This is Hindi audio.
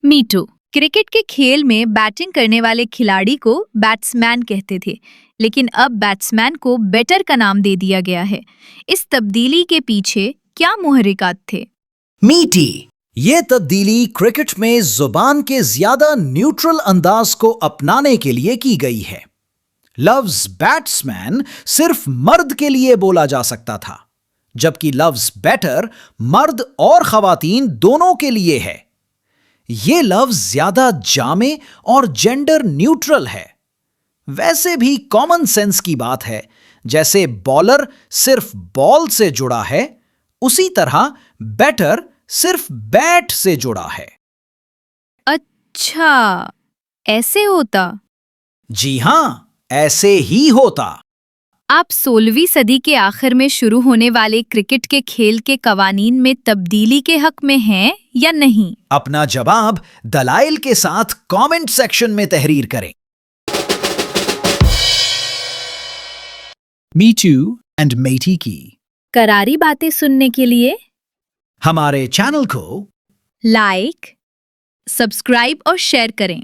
Me to. क्रिकेट के खेल में बैटिंग करने वाले खिलाड़ी को बैट्समैन कहते थे, लेकिन अब बैट्समैन को बैटर का नाम दे दिया गया है। इस तब्दीली के पीछे क्या मुहर्रिकात थे? मीटी। ये तब्दीली क्रिकेट में जुबान के ज्यादा न्यूट्रल अंदाज को अपनाने के लिए की गई है। लफ्ज बैट्समैन सिर्फ मर्द के लिए बोला जा सकता था, जबकि लफ्ज बैटर मर्द और खवातीन दोनों के लिए है। ये लफ्ज ज्यादा जामे और जेंडर न्यूट्रल है। वैसे भी कॉमन सेंस की बात है, जैसे बॉलर सिर्फ बॉल से जुड़ा है, उसी तरह बैटर सिर्फ बैट से जुड़ा है। अच्छा, ऐसे होता? जी हां, ऐसे ही होता। आप 16वीं सदी के आखिर में शुरू होने वाले क्रिकेट के खेल के कवानीन में तब्दीली के हक में हैं या नहीं? अपना जवाब दलाइल के साथ कमेंट सेक्शन में तहरीर करें। मी टू एंड मेटी की करारी बातें सुनने के लिए हमारे चैनल को लाइक, सब्सक्राइब और शेयर करें।